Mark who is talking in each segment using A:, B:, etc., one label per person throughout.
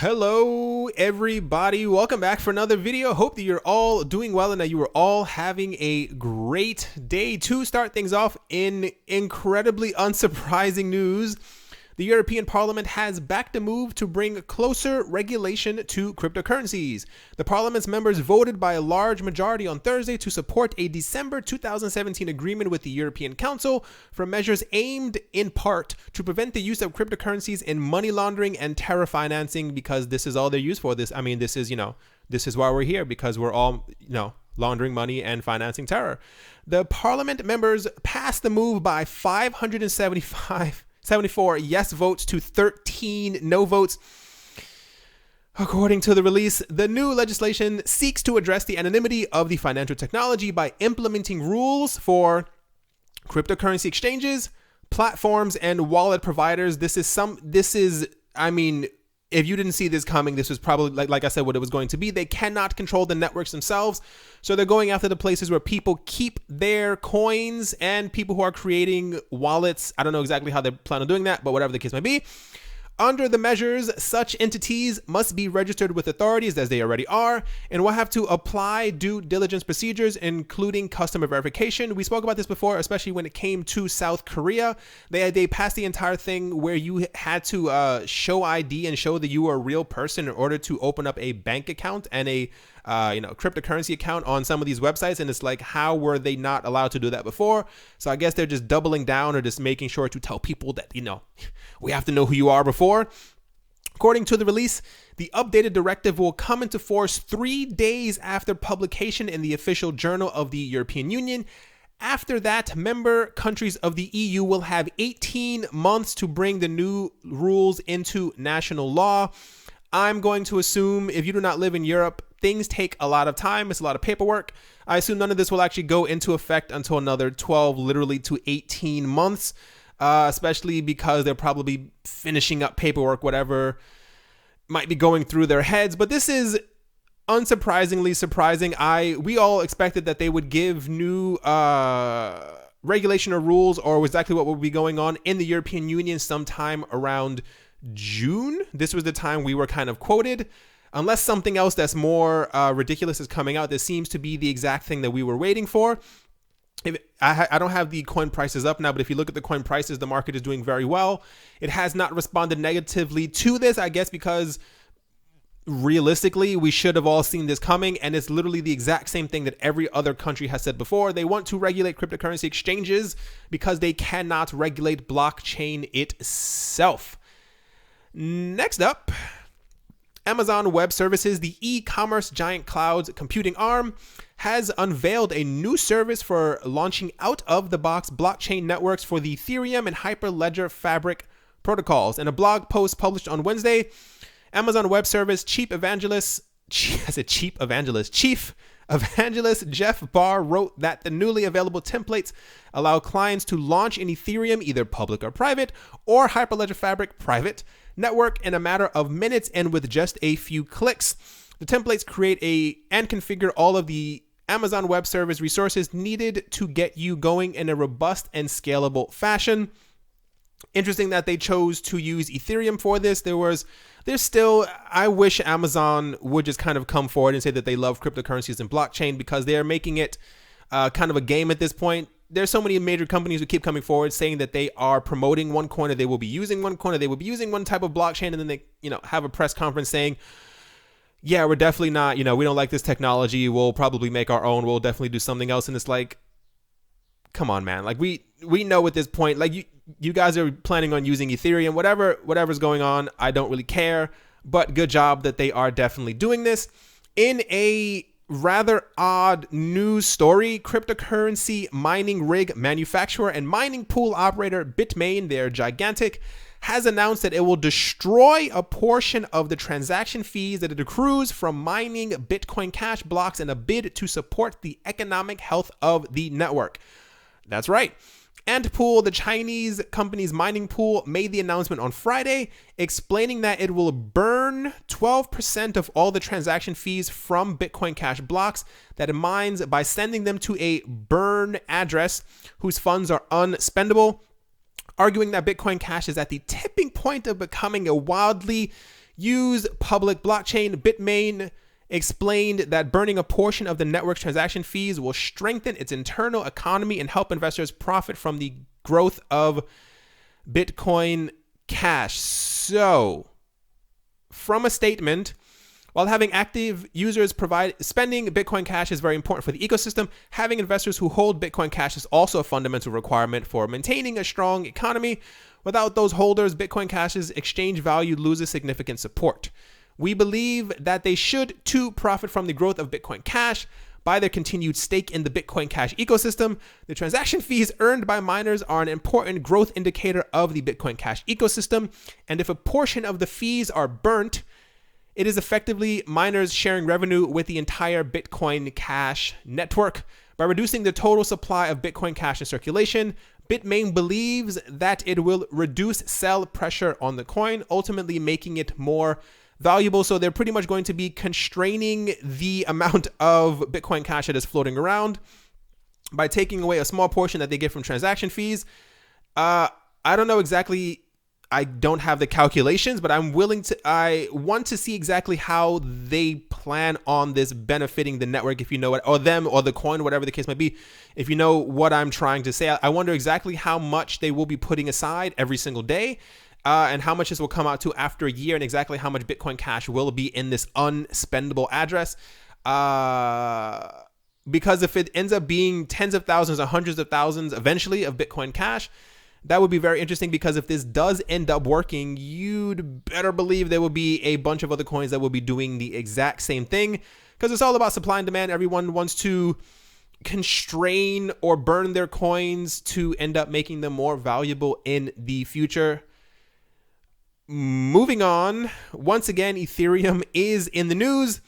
A: Hello everybody, welcome back for another video. Hope that you're all doing well and that you are all having a great day. To start things off, in incredibly unsurprising news, the European Parliament has backed a move to bring closer regulation to cryptocurrencies. The Parliament's members voted by a large majority on Thursday to support a December 2017 agreement with the European Council for measures aimed in part to prevent the use of cryptocurrencies in money laundering and terror financing, because this is all they're used for. This is why we're here, because we're all, laundering money and financing terror. The Parliament members passed the move by 574 yes votes to 13 no votes. According to the release, the new legislation seeks to address the anonymity of the financial technology by implementing rules for cryptocurrency exchanges, platforms, and wallet providers. If you didn't see this coming, this was probably, like I said, what it was going to be. They cannot control the networks themselves, so they're going after the places where people keep their coins and people who are creating wallets. I don't know exactly how they plan on doing that, but whatever the case may be. Under the measures, such entities must be registered with authorities, as they already are, and will have to apply due diligence procedures, including customer verification. We spoke about this before, especially when it came to South Korea. They passed the entire thing where you had to show ID and show that you were a real person in order to open up a bank account and a cryptocurrency account on some of these websites. And it's like, how were they not allowed to do that before? So I guess they're just doubling down, or just making sure to tell people that, we have to know who you are before. According to the release, the updated directive will come into force 3 days after publication in the official journal of the European Union. After that, member countries of the EU will have 18 months to bring the new rules into national law. I'm going to assume, if you do not live in Europe, things take a lot of time. It's a lot of paperwork. I assume none of this will actually go into effect until another 12, literally to 18 months, especially because they're probably finishing up paperwork, whatever might be going through their heads. But this is unsurprisingly surprising. We all expected that they would give new regulation or rules, or exactly what will be going on in the European Union sometime around June. This was the time we were kind of quoted. Unless something else that's more ridiculous is coming out, this seems to be the exact thing that we were waiting for. I don't have the coin prices up now, but if you look at the coin prices, the market is doing very well. It has not responded negatively to this, I guess, because realistically, we should have all seen this coming, and it's literally the exact same thing that every other country has said before. They want to regulate cryptocurrency exchanges because they cannot regulate blockchain itself. Next up, Amazon Web Services, the e-commerce giant cloud's computing arm, has unveiled a new service for launching out-of-the-box blockchain networks for the Ethereum and Hyperledger Fabric protocols. In a blog post published on Wednesday, Amazon Web Service Chief Evangelist Jeff Barr wrote that the newly available templates allow clients to launch an Ethereum, either public or private, or Hyperledger Fabric private network in a matter of minutes and with just a few clicks. The templates create and configure all of the Amazon Web Service resources needed to get you going in a robust and scalable fashion. Interesting that they chose to use Ethereum for this. I wish Amazon would just kind of come forward and say that they love cryptocurrencies and blockchain, because they're making it kind of a game at this point. There's so many major companies who keep coming forward saying that they are promoting one coin, or they will be using one coin, or they will be using one type of blockchain, and then they, have a press conference saying, yeah, we're definitely not, we don't like this technology. We'll probably make our own. We'll definitely do something else. And it's like, come on, man. Like, we know at this point, like, you guys are planning on using Ethereum, whatever's going on. I don't really care, but good job that they are definitely doing this. In a rather odd news story, cryptocurrency mining rig manufacturer and mining pool operator Bitmain, they're gigantic, has announced that it will destroy a portion of the transaction fees that it accrues from mining Bitcoin Cash blocks in a bid to support the economic health of the network. That's right. Antpool, the Chinese company's mining pool, made the announcement on Friday, explaining that it will burn 12% of all the transaction fees from Bitcoin Cash blocks that it mines by sending them to a burn address whose funds are unspendable, arguing that Bitcoin Cash is at the tipping point of becoming a wildly use public blockchain. Bitmain explained that burning a portion of the network's transaction fees will strengthen its internal economy and help investors profit from the growth of Bitcoin Cash. So, from a statement, while having active users spending Bitcoin Cash is very important for the ecosystem, having investors who hold Bitcoin Cash is also a fundamental requirement for maintaining a strong economy. Without those holders, Bitcoin Cash's exchange value loses significant support. We believe that they should, too, profit from the growth of Bitcoin Cash by their continued stake in the Bitcoin Cash ecosystem. The transaction fees earned by miners are an important growth indicator of the Bitcoin Cash ecosystem, and if a portion of the fees are burnt, it is effectively miners sharing revenue with the entire Bitcoin Cash network. By reducing the total supply of Bitcoin Cash in circulation, Bitmain believes that it will reduce sell pressure on the coin, ultimately making it more valuable. So they're pretty much going to be constraining the amount of Bitcoin Cash that is floating around by taking away a small portion that they get from transaction fees. I don't know exactly. I don't have the calculations, but I want to see exactly how they plan on this benefiting the network, if you know what, or them or the coin, whatever the case might be. If you know what I'm trying to say, I wonder exactly how much they will be putting aside every single day. And how much this will come out to after a year, and exactly how much Bitcoin Cash will be in this unspendable address. Because if it ends up being tens of thousands or hundreds of thousands eventually of Bitcoin Cash, that would be very interesting, because if this does end up working, you'd better believe there will be a bunch of other coins that will be doing the exact same thing, because it's all about supply and demand. Everyone wants to constrain or burn their coins to end up making them more valuable in the future. Moving on, once again, Ethereum is in the news.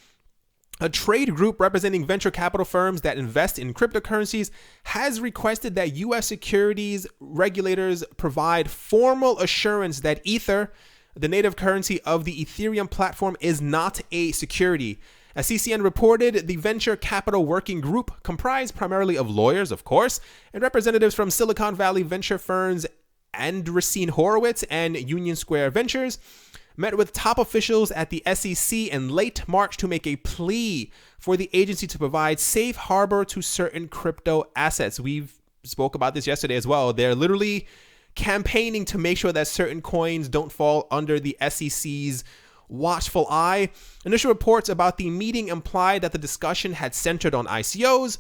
A: A trade group representing venture capital firms that invest in cryptocurrencies has requested that U.S. securities regulators provide formal assurance that Ether, the native currency of the Ethereum platform, is not a security. As CCN reported, the venture capital working group, comprised primarily of lawyers, of course, and representatives from Silicon Valley venture firms Andreessen Horowitz and Union Square Ventures, met with top officials at the SEC in late March to make a plea for the agency to provide safe harbor to certain crypto assets. We've spoke about this yesterday as well. They're literally campaigning to make sure that certain coins don't fall under the SEC's watchful eye. Initial reports about the meeting implied that the discussion had centered on ICOs,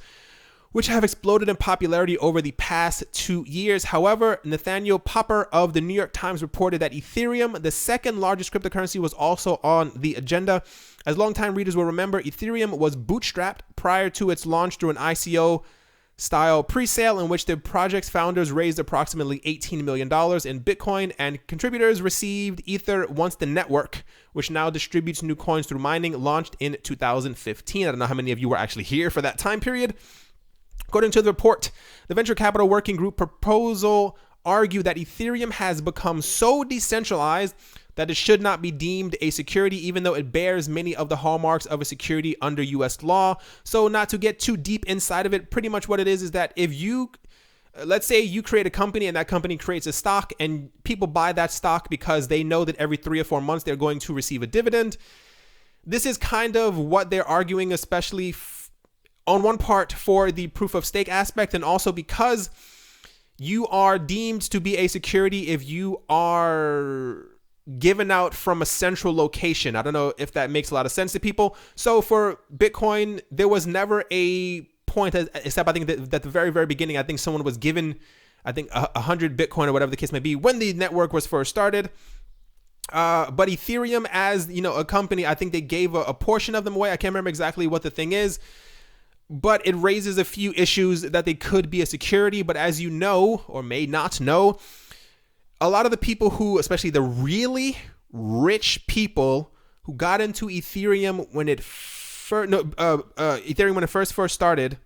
A: which have exploded in popularity over the past 2 years. However, Nathaniel Popper of the New York Times reported that Ethereum, the second largest cryptocurrency, was also on the agenda. As longtime readers will remember, Ethereum was bootstrapped prior to its launch through an ICO-style pre-sale in which the project's founders raised approximately $18 million in Bitcoin, and contributors received Ether once the network, which now distributes new coins through mining, launched in 2015. I don't know how many of you were actually here for that time period. According to the report, the Venture Capital Working Group proposal argued that Ethereum has become so decentralized that it should not be deemed a security, even though it bears many of the hallmarks of a security under U.S. law. So not to get too deep inside of it, pretty much what it is that if you, let's say you create a company and that company creates a stock and people buy that stock because they know that every 3 or 4 months they're going to receive a dividend. This is kind of what they're arguing, especially on one part for the proof of stake aspect, and also because you are deemed to be a security if you are given out from a central location. I don't know if that makes a lot of sense to people. So for Bitcoin, there was never a point, except I think that at the very, very beginning, I think someone was given, 100 Bitcoin or whatever the case may be when the network was first started. But Ethereum, as a company, I think they gave a portion of them away. I can't remember exactly what the thing is. But it raises a few issues that they could be a security. But as you know, or may not know, a lot of the people who, especially the really rich people who got into Ethereum when it first started,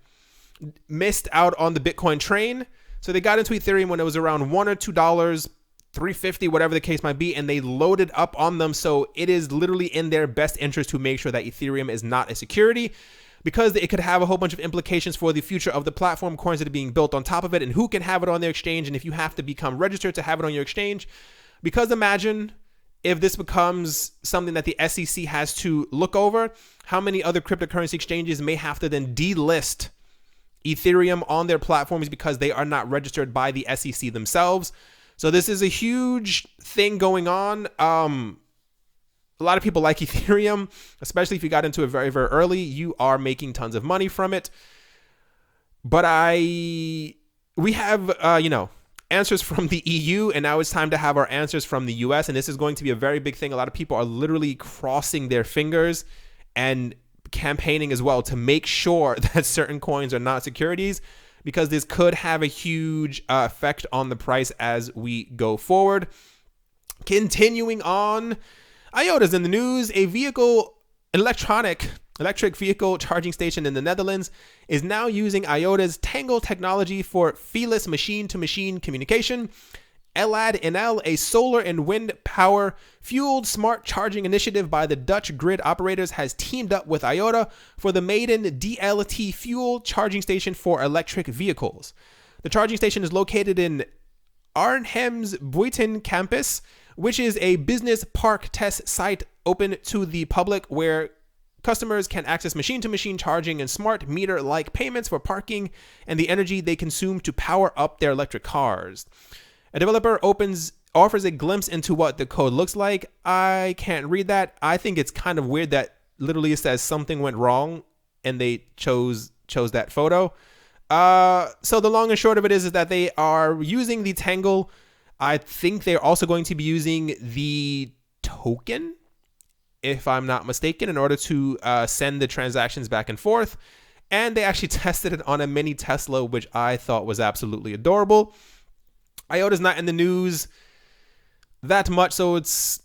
A: missed out on the Bitcoin train. So they got into Ethereum when it was around $1 or $2, $3.50, whatever the case might be, and they loaded up on them. So it is literally in their best interest to make sure that Ethereum is not a security, because it could have a whole bunch of implications for the future of the platform, coins that are being built on top of it, and who can have it on their exchange, and if you have to become registered to have it on your exchange. Because imagine if this becomes something that the SEC has to look over, how many other cryptocurrency exchanges may have to then delist Ethereum on their platforms because they are not registered by the SEC themselves. So this is a huge thing going on. A lot of people like Ethereum, especially if you got into it very, very early. You are making tons of money from it. But we have, answers from the EU, and now it's time to have our answers from the US. And this is going to be a very big thing. A lot of people are literally crossing their fingers and campaigning as well to make sure that certain coins are not securities, because this could have a huge effect on the price as we go forward. Continuing on, IOTA's in the news. A electric vehicle charging station in the Netherlands is now using IOTA's Tangle technology for feeless machine-to-machine communication. LAD&L, a solar and wind power fueled smart charging initiative by the Dutch grid operators, has teamed up with IOTA for the maiden DLT fuel charging station for electric vehicles. The charging station is located in Arnhem's Buiten campus, which is a business park test site open to the public where customers can access machine-to-machine charging and smart meter-like payments for parking and the energy they consume to power up their electric cars. A developer offers a glimpse into what the code looks like. I can't read that. I think it's kind of weird that literally it says something went wrong and they chose that photo. So the long and short of it is that they are using the Tangle. I think they're also going to be using the token, if I'm not mistaken, in order to send the transactions back and forth. And they actually tested it on a mini Tesla, which I thought was absolutely adorable. IOTA's not in the news that much, so it's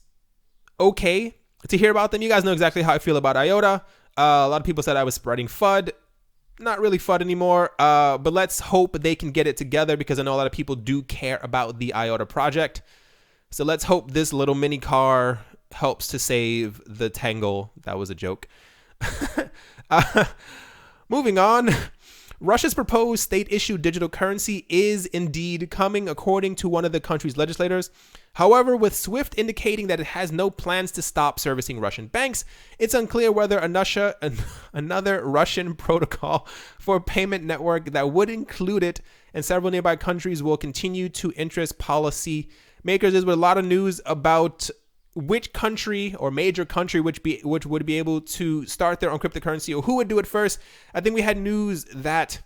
A: okay to hear about them. You guys know exactly how I feel about IOTA. A lot of people said I was spreading FUD. Not really FUD anymore, but let's hope they can get it together, because I know a lot of people do care about the IOTA project. So let's hope this little mini car helps to save the Tangle. That was a joke. Moving on. Russia's proposed state-issued digital currency is indeed coming, according to one of the country's legislators. However, with SWIFT indicating that it has no plans to stop servicing Russian banks, it's unclear whether another Russian protocol for payment network that would include it and several nearby countries will continue to interest policy makers. There's a lot of news about which country or major country which would be able to start their own cryptocurrency, or who would do it first. I think we had news that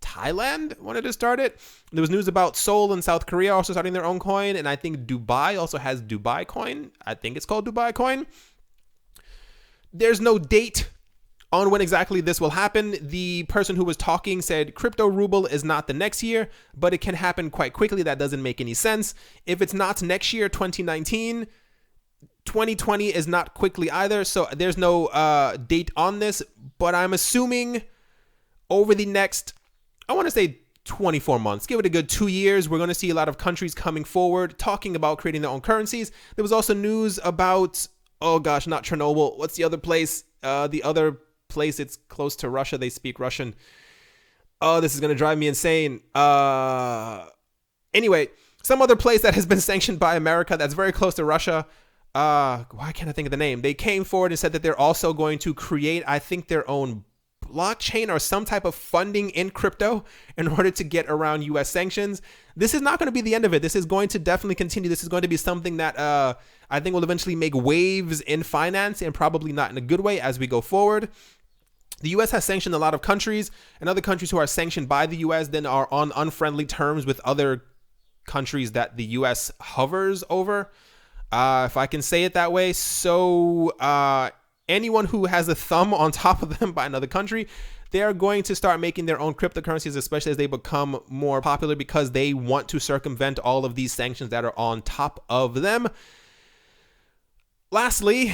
A: Thailand wanted to start it. There was news about Seoul and South Korea also starting their own coin, and I think Dubai also has Dubai coin. I think it's called Dubai coin. There's no date on when exactly this will happen. The person who was talking said crypto ruble is not the next year, but it can happen quite quickly. That doesn't make any sense. If it's not next year, 2019, 2020 is not quickly either, so there's no date on this, but I'm assuming over the next, I want to say 24 months, give it a good 2 years, we're going to see a lot of countries coming forward talking about creating their own currencies. There was also news about, oh gosh, not Chernobyl, what's the other place? It's close to Russia, they speak Russian. Oh, this is going to drive me insane. Anyway, some other place that has been sanctioned by America that's very close to Russia. Why can't I think of the name? They came forward and said that they're also going to create, I think, their own blockchain or some type of funding in crypto in order to get around US sanctions. This is not going to be the end of it. This is going to definitely continue. This is going to be something that I think will eventually make waves in finance, and probably not in a good way as we go forward. The US has sanctioned a lot of countries, and other countries who are sanctioned by the US then are on unfriendly terms with other countries that the US hovers over. If I can say it that way. So anyone who has a thumb on top of them by another country, they are going to start making their own cryptocurrencies, especially as they become more popular, because they want to circumvent all of these sanctions that are on top of them. Lastly,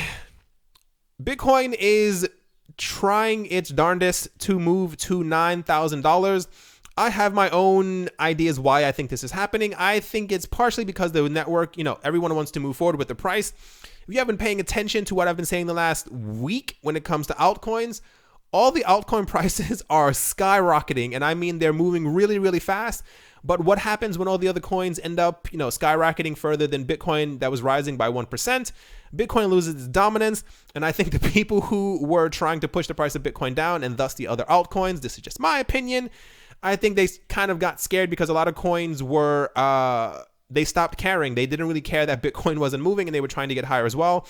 A: Bitcoin is trying its darndest to move to $9,000. I have my own ideas why I think this is happening. I think it's partially because the network, everyone wants to move forward with the price. If you have been paying attention to what I've been saying the last week when it comes to altcoins, all the altcoin prices are skyrocketing. And I mean, they're moving really, really fast. But what happens when all the other coins end up, skyrocketing further than Bitcoin that was rising by 1%? Bitcoin loses its dominance. And I think the people who were trying to push the price of Bitcoin down, and thus the other altcoins, this is just my opinion, I think they kind of got scared because a lot of coins were, they stopped caring. They didn't really care that Bitcoin wasn't moving, and they were trying to get higher as well.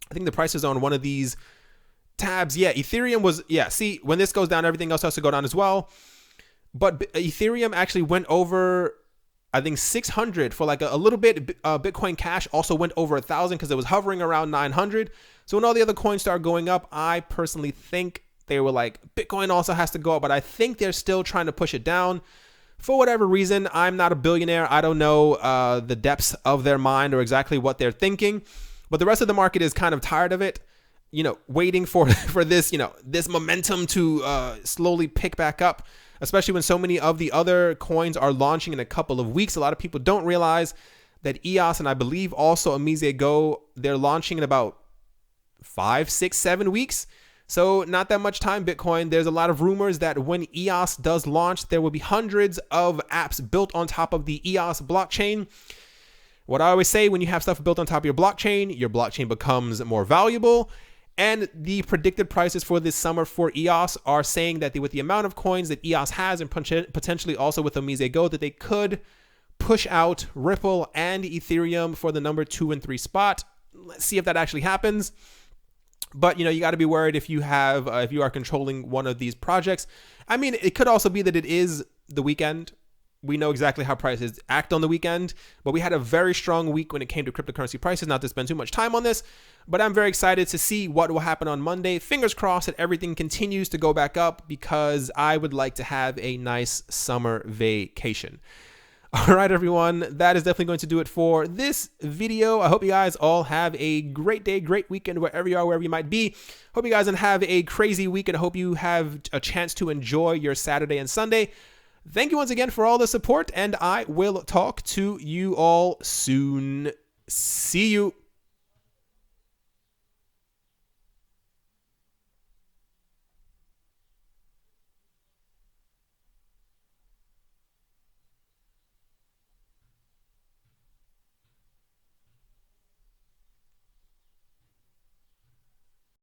A: I think the prices on one of these tabs, Ethereum was, see, when this goes down, everything else has to go down as well. But Ethereum actually went over, I think, 600 for like a little bit. Bitcoin Cash also went over 1,000 because it was hovering around 900. So when all the other coins start going up, I personally think they were like, Bitcoin also has to go up, but I think they're still trying to push it down. For whatever reason, I'm not a billionaire. I don't know the depths of their mind or exactly what they're thinking. But the rest of the market is kind of tired of it, waiting for this, this momentum to slowly pick back up, especially when so many of the other coins are launching in a couple of weeks. A lot of people don't realize that EOS and I believe also Amize Go, they're launching in about 5, 6, 7 weeks. So not that much time, Bitcoin. There's a lot of rumors that when EOS does launch, there will be hundreds of apps built on top of the EOS blockchain. What I always say, when you have stuff built on top of your blockchain becomes more valuable. And the predicted prices for this summer for EOS are saying that with the amount of coins that EOS has, and potentially also with Amize Go, that they could push out Ripple and Ethereum for the number 2 and 3 spot. Let's see if that actually happens. But, you got to be worried if you are controlling one of these projects. I mean, it could also be that it is the weekend. We know exactly how prices act on the weekend, but we had a very strong week when it came to cryptocurrency prices. Not to spend too much time on this, but I'm very excited to see what will happen on Monday. Fingers crossed that everything continues to go back up, because I would like to have a nice summer vacation. All right, everyone, that is definitely going to do it for this video. I hope you guys all have a great day, great weekend, wherever you are, wherever you might be. Hope you guys have a crazy week, and hope you have a chance to enjoy your Saturday and Sunday. Thank you once again for all the support, and I will talk to you all soon. See you.